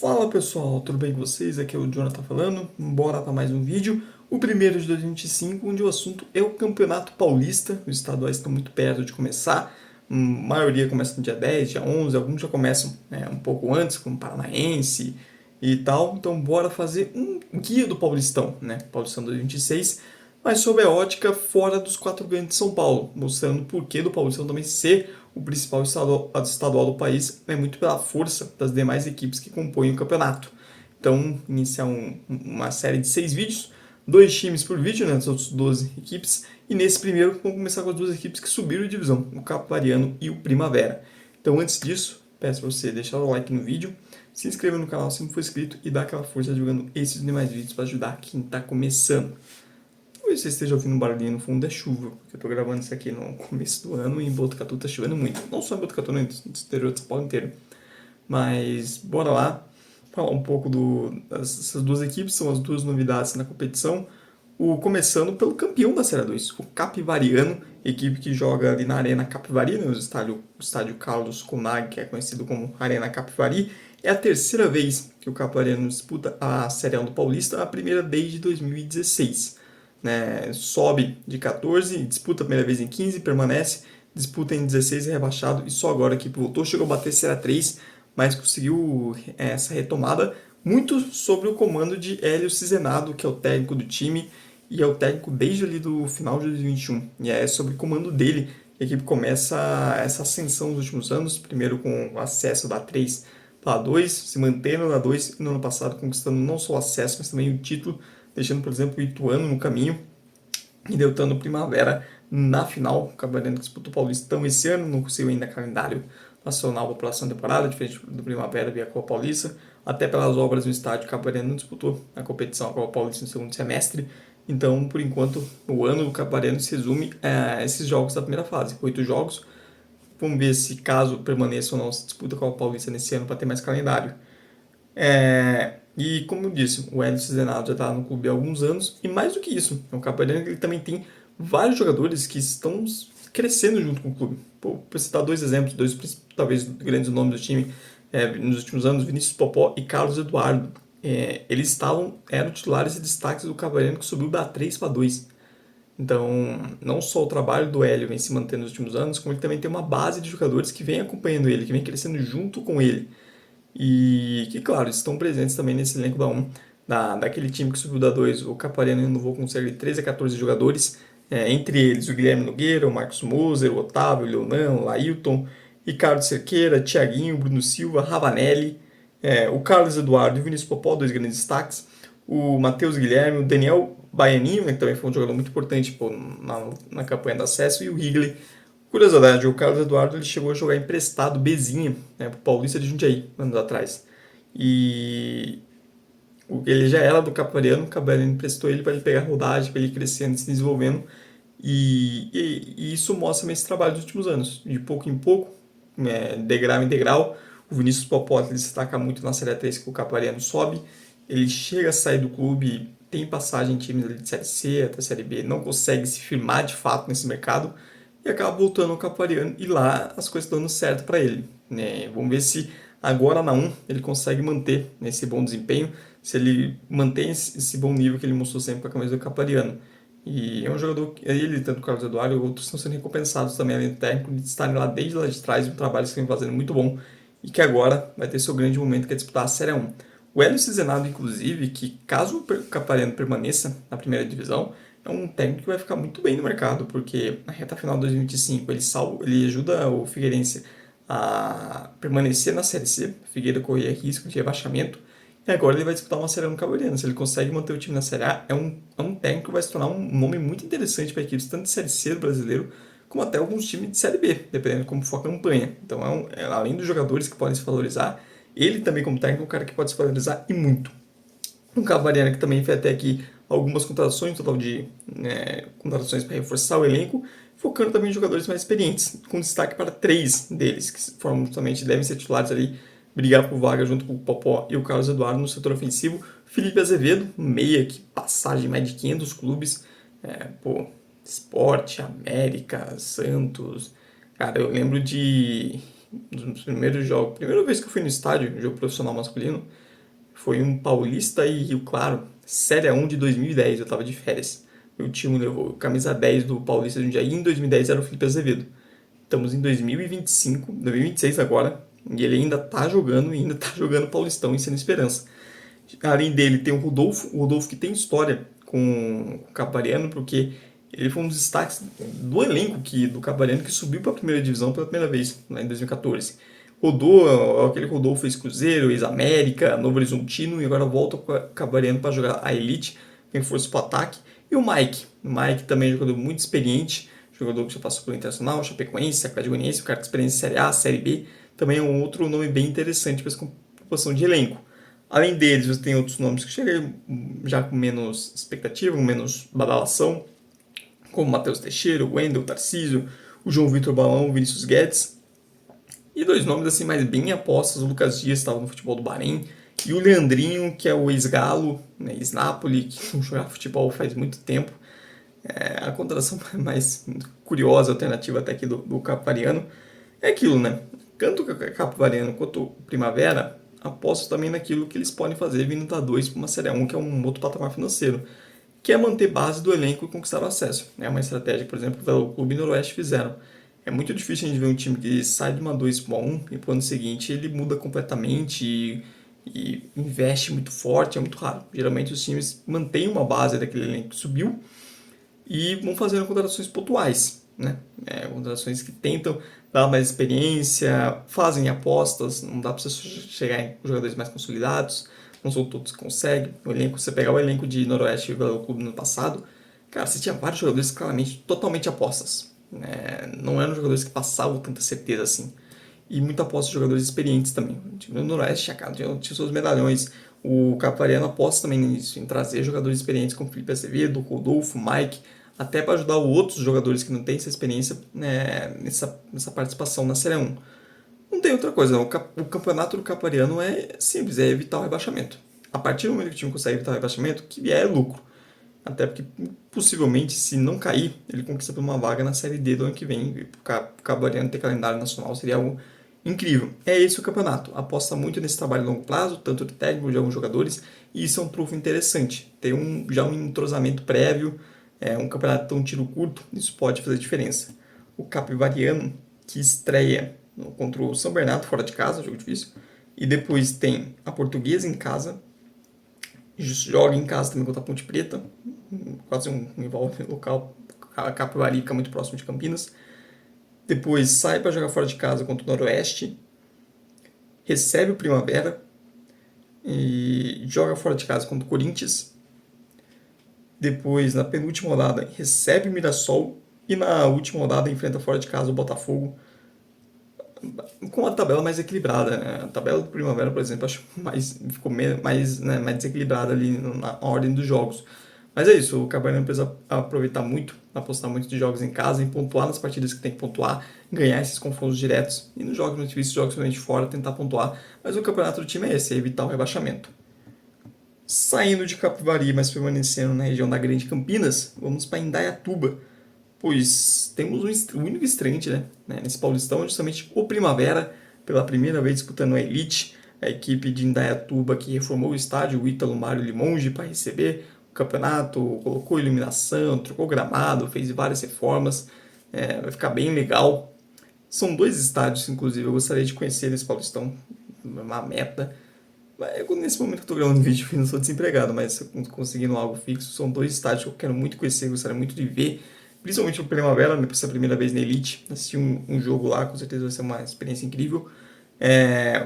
Fala pessoal, tudo bem com vocês? Aqui é o Jonathan falando, bora para mais um vídeo, o primeiro de 2025, onde o assunto é o Campeonato Paulista. Os estaduais estão muito perto de começar, a maioria começa no dia 10, dia 11, alguns já começam um pouco antes, como Paranaense e tal. Então bora fazer um guia do Paulistão, Paulistão 2026, mas sob a ótica fora dos quatro grandes de São Paulo, mostrando o porquê do Paulistão também ser o principal estadual do país, é muito pela força das demais equipes que compõem o campeonato. Então, iniciar uma série de 6 vídeos, 2 times por vídeo, das outras 12 equipes, e nesse primeiro vamos começar com as duas equipes que subiram de divisão, o Capivariano e o Primavera. Então, antes disso, peço para você deixar o like no vídeo, se inscrever no canal se não for inscrito e dar aquela força divulgando esses e demais vídeos para ajudar quem está começando. Talvez você esteja ouvindo um barulhinho no fundo, é chuva, porque eu tô gravando isso aqui no começo do ano e em Botucatu tá chovendo muito. Não só em Botucatu, no exterior de São Paulo inteiro. Mas bora lá falar um pouco dessas duas equipes, são as duas novidades na competição. Começando pelo campeão da Série 2, o Capivariano, equipe que joga ali na Arena Capivari, no estádio Carlos Conag, que é conhecido como Arena Capivari. É a terceira vez que o Capivariano disputa a Série 1 do Paulista, a primeira desde 2016. Sobe de 14, disputa a primeira vez em 15, permanece, disputa em 16 e é rebaixado, e só agora que voltou, chegou a bater Série 3, mas conseguiu essa retomada muito sobre o comando de Hélio Cizenado, que é o técnico do time, e é o técnico desde ali do final de 2021. E é sobre o comando dele que a equipe começa essa ascensão nos últimos anos, primeiro com o acesso da 3 para a 2, se mantendo na 2 e no ano passado conquistando não só o acesso, mas também o título, deixando, por exemplo, o Ituano no caminho e derrotando o Primavera na final. O Capivariano que disputou o Paulistão esse ano, não conseguiu ainda calendário nacional para a próxima temporada, diferente do Primavera via Copa Paulista. Até pelas obras no estádio, o Capivariano não disputou a competição, a Copa Paulista no segundo semestre. Então, por enquanto, o ano do Capivariano se resume a esses jogos da primeira fase, 8 jogos. Vamos ver se, caso permaneça ou não, se disputa a Copa Paulista nesse ano para ter mais calendário. E como eu disse, o Hélio Cizenado já está no clube há alguns anos, e mais do que isso, é um Capivariano que ele também tem vários jogadores que estão crescendo junto com o clube. Para citar dois exemplos, talvez grandes nomes do time nos últimos anos, Vinícius Popó e Carlos Eduardo. Eles eram titulares e destaques do Capivariano que subiu da 3 para 2. Então, não só o trabalho do Hélio vem se mantendo nos últimos anos, como ele também tem uma base de jogadores que vem acompanhando ele, que vem crescendo junto com ele. E que, claro, estão presentes também nesse elenco da 1, daquele time que subiu da 2. O Capariano renovou com cerca de 13 a 14 jogadores, entre eles o Guilherme Nogueira, o Marcos Moser, o Otávio, o Leonan, o Lailton, Ricardo Cerqueira, Thiaguinho, Bruno Silva, Ravanelli, o Carlos Eduardo e o Vinícius Popó, dois grandes destaques, o Matheus Guilherme, o Daniel Baianinho, que também foi um jogador muito importante na campanha do acesso, e o Higley. Curiosidade, o Carlos Eduardo ele chegou a jogar emprestado Bezinha, para o Paulista de Jundiaí, anos atrás. E ele já era do Capivariano, o Capivariano emprestou ele para ele pegar rodagem, para ele ir crescendo, se desenvolvendo. E isso mostra esse trabalho dos últimos anos, de pouco em pouco, degrau em degrau. O Vinícius Popó ele destaca muito na Série 3 que o Capivariano sobe. Ele chega a sair do clube, tem passagem em times de Série C até Série B, não consegue se firmar de fato nesse mercado e acaba voltando ao Capivariano e lá as coisas estão dando certo para ele. Vamos ver se agora na 1 ele consegue manter esse bom desempenho, se ele mantém esse bom nível que ele mostrou sempre com a camisa do Capivariano. E é um jogador, ele, tanto o Carlos Eduardo e outros, estão sendo recompensados também, além do técnico, de estarem lá de trás, um trabalho que vem fazendo muito bom e que agora vai ter seu grande momento, que é disputar a Série 1. O Hélio Cizenado, inclusive, que caso o Capivariano permaneça na primeira divisão, é um técnico que vai ficar muito bem no mercado, porque na reta final de 2025 ele ajuda o Figueirense a permanecer na Série C. O Figueira corria risco de rebaixamento, e agora ele vai disputar uma Série A no Capivariano. Se ele consegue manter o time na Série A, é um técnico que vai se tornar um nome muito interessante para equipes, tanto de Série C do brasileiro, como até alguns times de Série B, dependendo de como for a campanha. Então, além dos jogadores que podem se valorizar, ele também como técnico é um cara que pode se valorizar e muito. Um Capivariano que também fez até aqui algumas contratações, total de contratações para reforçar o elenco, focando também em jogadores mais experientes, com destaque para 3 deles, que justamente devem ser titulares ali, brigar por vaga junto com o Popó e o Carlos Eduardo no setor ofensivo. Felipe Azevedo, meia, que passagem em mais de 500 clubes, Sport, América, Santos. Cara, eu lembro dos primeiros jogos, primeira vez que eu fui no estádio, jogo profissional masculino, Foi um Paulista e Rio Claro, Série A1 de 2010, eu tava de férias. Meu time levou camisa 10 do Paulista de Jundiaí, em 2010 era o Felipe Azevedo. Estamos em 2025, 2026 agora, e ele ainda tá jogando, e ainda tá jogando Paulistão e sendo esperança. Além dele tem o Rodolfo que tem história com o Capariano, porque ele foi um dos destaques do elenco do Capariano que subiu para a primeira divisão pela primeira vez, lá em 2014. Rodou, aquele Rodolfo fez Cruzeiro, ex-América, Novo Horizontino e agora volta com o Capariano para jogar a Elite, tem força para o ataque. E o Mike também é um jogador muito experiente, jogador que já passou pelo Internacional, Chapecoense, Atlético Goianiense, o cara de experiência em Série A, Série B, também é um outro nome bem interessante para essa composição de elenco. Além deles, você tem outros nomes que chegam já com menos expectativa, com menos badalação, como Matheus Teixeira, o Wendel, o Tarcísio, o João Vitor Balão, o Vinícius Guedes. E dois nomes assim mais bem apostas, o Lucas Dias estava no futebol do Bahrein, e o Leandrinho, que é o ex-Galo, né, ex-Napoli, que não joga futebol faz muito tempo. É a contratação mais curiosa, alternativa até aqui do Capariano. É aquilo, né? Tanto o Capivariano quanto o Primavera apostam também naquilo que eles podem fazer vindo da 2 para uma Série 1, que é um outro patamar financeiro, que é manter base do elenco e conquistar o acesso. É uma estratégia, por exemplo, que o Clube e Noroeste fizeram. É muito difícil a gente ver um time que sai de uma 2 para uma 1 e pro ano seguinte ele muda completamente e investe muito forte, é muito raro. Geralmente os times mantêm uma base daquele elenco que subiu e vão fazendo contratações pontuais, né? Contratações que tentam dar mais experiência, fazem apostas, não dá para você chegar em jogadores mais consolidados, não são todos que conseguem. O elenco, você pegar o elenco de Noroeste e o Clube no passado, cara, você tinha vários jogadores claramente totalmente apostas, né? Não eram jogadores que passavam tanta certeza assim. E muita aposta de jogadores experientes também. O time do Noroeste, cara, tinha seus medalhões. O Capariano aposta também nisso, em trazer jogadores experientes como Felipe Azevedo, Rodolfo, Mike, até para ajudar outros jogadores que não têm essa experiência, né, nessa participação na Série 1. Não tem outra coisa, o campeonato do Capariano é simples, é evitar o rebaixamento. A partir do momento que o time consegue evitar o rebaixamento, que vier é lucro. Até porque, possivelmente, se não cair, ele conquista por uma vaga na Série D do ano que vem. E o Capariano ter calendário nacional seria algo incrível. É esse o campeonato. Aposta muito nesse trabalho a longo prazo, tanto de técnico de alguns jogadores, e isso é um trunfo interessante. Ter já um entrosamento prévio, um campeonato tão tiro curto, isso pode fazer diferença. O Capivariano, que estreia contra o São Bernardo fora de casa, jogo difícil, e depois tem a Portuguesa em casa, joga em casa também contra a Ponte Preta, quase um rival local. A Capivari fica muito próximo de Campinas. Depois sai para jogar fora de casa contra o Noroeste, recebe o Primavera e joga fora de casa contra o Corinthians. Depois, na penúltima rodada, recebe o Mirassol e na última rodada enfrenta fora de casa o Botafogo, com a tabela mais equilibrada, né? A tabela do Primavera, por exemplo, acho ficou mais desequilibrada ali na ordem dos jogos. Mas é isso, o Cabernet precisa aproveitar muito, apostar muito de jogos em casa, em pontuar nas partidas que tem que pontuar, ganhar esses confrontos diretos, e nos jogos muito difíceis, jogos realmente fora, tentar pontuar. Mas o campeonato do time é esse, é evitar o rebaixamento. Saindo de Capivari, mas permanecendo na região da Grande Campinas, vamos para Indaiatuba, pois temos o único estreante, né, nesse Paulistão, justamente o Primavera, pela primeira vez disputando a Elite, a equipe de Indaiatuba que reformou o estádio, o Ítalo Mário Limonge, para receber o campeonato, colocou iluminação, trocou gramado, fez várias reformas, vai ficar bem legal. São dois estádios, inclusive, eu gostaria de conhecer nesse Paulistão, uma meta. Nesse momento que eu estou gravando vídeo, eu não sou desempregado, mas se eu conseguindo algo fixo, são dois estádios que eu quero muito conhecer, gostaria muito de ver, principalmente o Primavera, por ser a primeira vez na Elite, assistir um jogo lá, com certeza vai ser uma experiência incrível.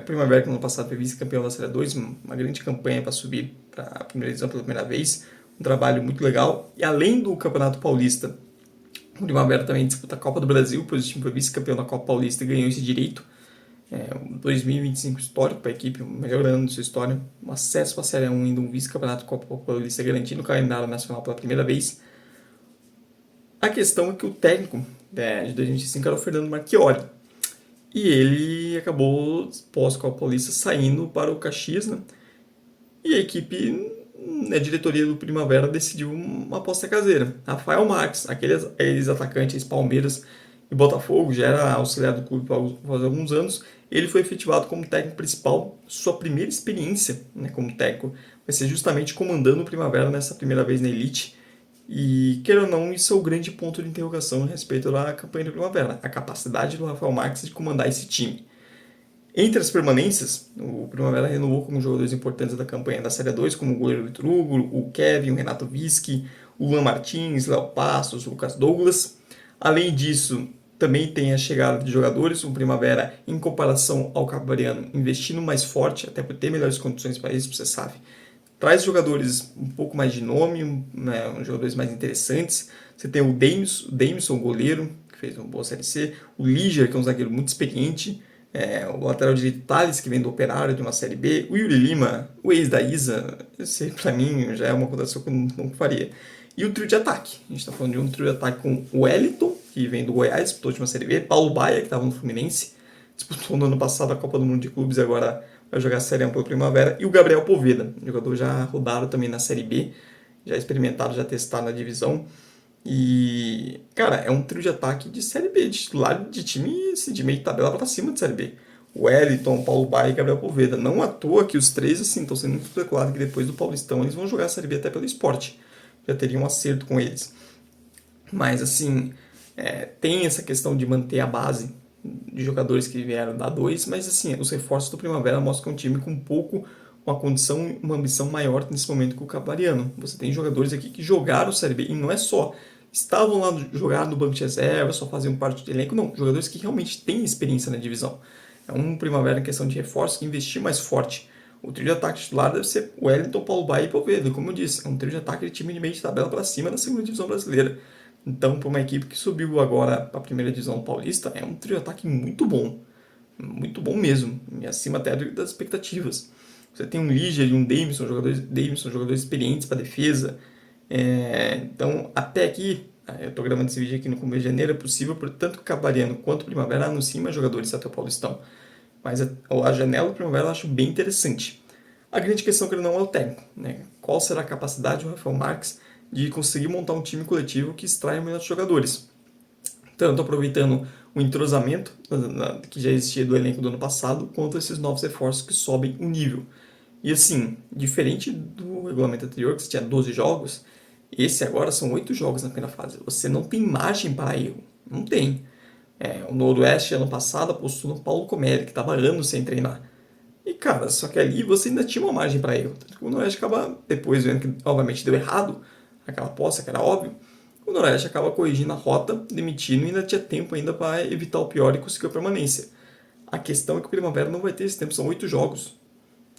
O Primavera, que no ano passado foi vice-campeão da Série 2, uma grande campanha para subir para a primeira divisão pela primeira vez, um trabalho muito legal. E além do Campeonato Paulista, o Primavera também disputa a Copa do Brasil, pois o time foi vice-campeão da Copa Paulista e ganhou esse direito. 2025 histórico para a equipe, o melhor ano de sua história, um acesso para a Série 1 ainda um vice-campeonato Copa Paulista garantindo o calendário nacional pela primeira vez. A questão é que o técnico de 2025 era o Fernando Marchiori, e ele acabou, pós-Copa Paulista, saindo para o Caxias, né? E a equipe, a diretoria do Primavera decidiu uma aposta caseira. Rafael Marques, aquele ex-atacante, ex-Palmeiras, e Botafogo, já era auxiliar do clube faz alguns anos. Ele foi efetivado como técnico principal. Sua primeira experiência, né, como técnico vai ser justamente comandando o Primavera nessa primeira vez na Elite. E, queira ou não, isso é o grande ponto de interrogação a respeito da campanha do Primavera, a capacidade do Rafael Marques de comandar esse time. Entre as permanências, o Primavera renovou com jogadores importantes da campanha da Série 2, como o goleiro Vitor Hugo, o Kevin, o Renato Vischi, o Luan Martins, Léo Passos, o Lucas Douglas. Além disso, também tem a chegada de jogadores, o Primavera, em comparação ao Capibariano, investindo mais forte, até por ter melhores condições para isso, você sabe. Traz jogadores um pouco mais de nome, né, jogadores mais interessantes. Você tem o Deimson, o goleiro, que fez uma boa Série C. O Liger, que é um zagueiro muito experiente. O lateral direito Thales, que vem do Operário, de uma Série B. O Yuri Lima, o ex da Isa. Esse, pra mim, já é uma contratação que eu não faria. E o trio de ataque. A gente está falando de um trio de ataque com o Wellington, que vem do Goiás, disputou a última Série B. Paulo Baia, que estava no Fluminense, disputou no ano passado a Copa do Mundo de Clubes e agora vai jogar a Série A pelo Primavera. E o Gabriel Poveda, jogador já rodado também na Série B, já experimentado, já testado na divisão. E, cara, é um trio de ataque de Série B, de titular de time assim, de meio de tabela para cima de Série B. O Wellington, Paulo Baia e Gabriel Poveda. Não à toa que os três assim, estão sendo muito especulados que depois do Paulistão eles vão jogar a Série B até pelo esporte. Já teria um acerto com eles. Mas, assim, tem essa questão de manter a base de jogadores que vieram da 2, mas, assim, os reforços do Primavera mostram um time com um pouco uma condição, uma ambição maior nesse momento que o Capibariano. Você tem jogadores aqui que jogaram Série B, e não é só estavam lá jogar no banco de reserva, só faziam parte do elenco, não, jogadores que realmente têm experiência na divisão. É um Primavera em questão de reforço que investir mais forte. O trio de ataque titular deve ser Wellington, Paulo Baia e Poveda, como eu disse, é um trio de ataque de time de meio de tabela para cima da segunda divisão brasileira. Então, para uma equipe que subiu agora para a primeira divisão paulista, é um trio de ataque muito bom mesmo, e acima até das expectativas. Você tem um Liger e um Davidson, jogadores experientes para defesa. Então, até aqui, eu estou gravando esse vídeo aqui no começo de janeiro, é possível, tanto que o Capibariano quanto o Primavera anunciem mais jogadores até o Paulistão. Mas a janela do Primavera eu acho bem interessante. A grande questão que ele não é o técnico, né? Qual será a capacidade do Rafael Marques de conseguir montar um time coletivo que extraia melhores jogadores? Tanto aproveitando o entrosamento que já existia do elenco do ano passado, quanto esses novos reforços que sobem o nível. E assim, diferente do regulamento anterior, que você tinha 12 jogos, esse agora são 8 jogos na primeira fase. Você não tem margem para erro. Não tem. O Noroeste, ano passado, apostou no Paulo Comelli, que estava anos sem treinar. E, cara, só que ali você ainda tinha uma margem para erro. O Noroeste acaba, depois vendo que, obviamente, deu errado, aquela aposta que era óbvio, o Noroeste acaba corrigindo a rota, demitindo e ainda tinha tempo ainda para evitar o pior e conseguir a permanência. A questão é que o Primavera não vai ter esse tempo, são 8 jogos.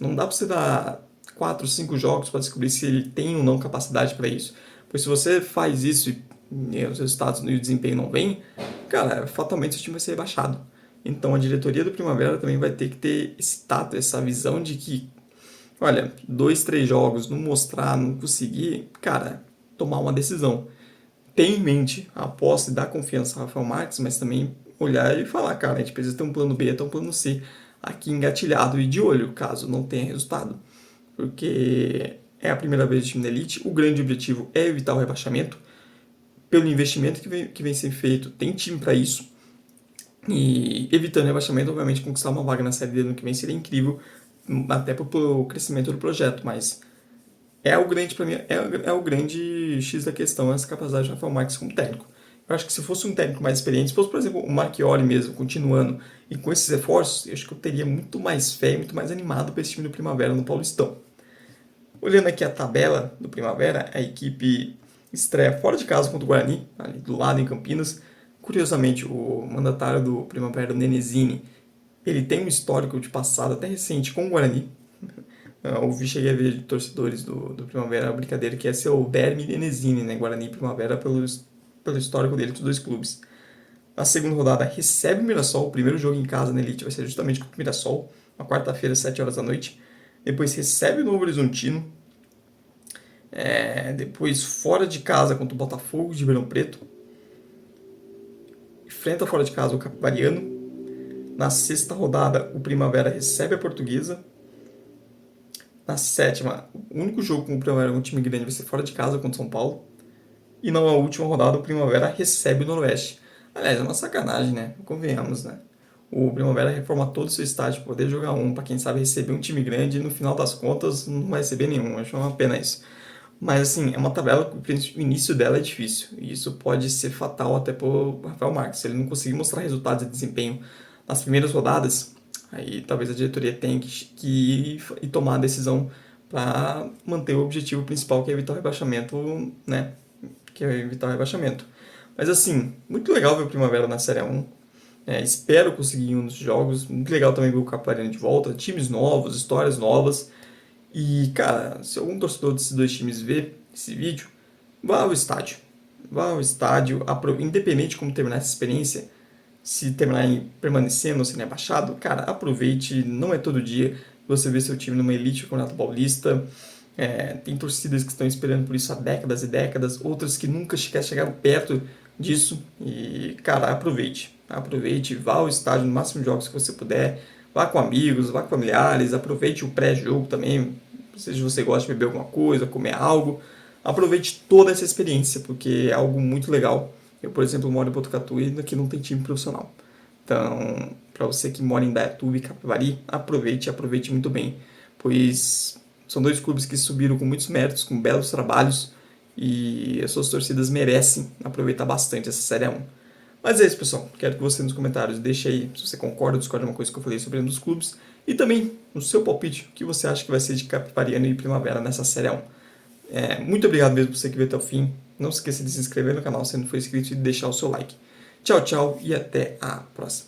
Não dá para você dar 4, 5 jogos para descobrir se ele tem ou não capacidade para isso. Pois se você faz isso e os resultados e o desempenho não vêm, cara, fatalmente o time vai ser rebaixado. Então a diretoria do Primavera também vai ter que ter esse tato, essa visão de que, olha, 2, 3 jogos, não mostrar, não conseguir, cara, tomar uma decisão. Ter em mente a aposta e dar confiança ao Rafael Marques, mas também olhar e falar, cara, a gente precisa ter um plano B, ter um plano C aqui engatilhado e de olho, caso não tenha resultado. Porque é a primeira vez do time da Elite, o grande objetivo é evitar o rebaixamento. Pelo investimento que vem sendo feito, tem time para isso. E evitando o rebaixamento, obviamente, conquistar uma vaga na Série D no que vem seria incrível, até pro crescimento do projeto, mas o grande, para mim, o grande X da questão, essa capacidade de Rafael Marques como técnico. Eu acho que se fosse um técnico mais experiente, se fosse, por exemplo, o Marchiori mesmo, continuando, e com esses reforços, eu acho que eu teria muito mais fé e muito mais animado para esse time do Primavera no Paulistão. Olhando aqui a tabela do Primavera, a equipe estreia fora de casa contra o Guarani, ali do lado em Campinas. Curiosamente, o mandatário do Primavera, o Nenezini, ele tem um histórico de passado até recente com o Guarani. Eu cheguei a ver de torcedores do Primavera a brincadeira que ia ser o Derby Nenezini, né? Guarani e Primavera, pelo histórico dele dos dois clubes. Na segunda rodada, recebe o Mirassol. O primeiro jogo em casa na Elite vai ser justamente contra o Mirassol, na quarta-feira, às 7 horas da noite. Depois recebe o Novo Horizontino. Depois fora de casa contra o Botafogo de Ribeirão Preto. Enfrenta fora de casa o Capibariano. Na sexta rodada, o Primavera recebe a Portuguesa. Na sétima, o único jogo com o Primavera com um time grande vai ser fora de casa contra o São Paulo. E na última rodada, o Primavera recebe o Noroeste. Aliás, é uma sacanagem, né? Convenhamos, né? O Primavera reforma todo o seu estádio para poder jogar um, para quem sabe receber um time grande e no final das contas não vai receber nenhum. Acho uma pena isso. Mas assim, é uma tabela que o início dela é difícil. E isso pode ser fatal até pro Rafael Marques. Se ele não conseguir mostrar resultados de desempenho nas primeiras rodadas, aí talvez a diretoria tenha que ir e tomar a decisão para manter o objetivo principal, que é evitar o rebaixamento, né? Que é evitar o rebaixamento. Mas assim, muito legal ver o Primavera na Série 1. Espero conseguir um dos jogos. Muito legal também ver o Capariano de volta. Times novos, histórias novas. E, cara, se algum torcedor desses dois times ver esse vídeo, vá ao estádio. Vá ao estádio, independente de como terminar essa experiência, se terminar permanecendo ou sendo rebaixado, cara, aproveite. Não é todo dia que você vê seu time numa elite do Campeonato Paulista. Tem torcidas que estão esperando por isso há décadas e décadas, outras que nunca chegaram perto disso. E, cara, aproveite. Aproveite, vá ao estádio no máximo de jogos que você puder. Vá com amigos, vá com familiares, aproveite o pré-jogo também. Seja você gosta de beber alguma coisa, comer algo. Aproveite toda essa experiência, porque é algo muito legal. Eu, por exemplo, moro em Botucatu e aqui não tem time profissional. Então, para você que mora em Dayatuba e Capivari, aproveite muito bem, pois são dois clubes que subiram com muitos méritos, com belos trabalhos, e as suas torcidas merecem aproveitar bastante essa Série A1. Mas é isso, pessoal. Quero que você nos comentários deixe aí se você concorda ou discorda de uma coisa que eu falei sobre um dos clubes. E também, no seu palpite, o que você acha que vai ser de Capivariano e Primavera nessa Série A1. Muito obrigado mesmo por você que veio até o fim. Não se esqueça de se inscrever no canal se não for inscrito e de deixar o seu like. Tchau, tchau e até a próxima.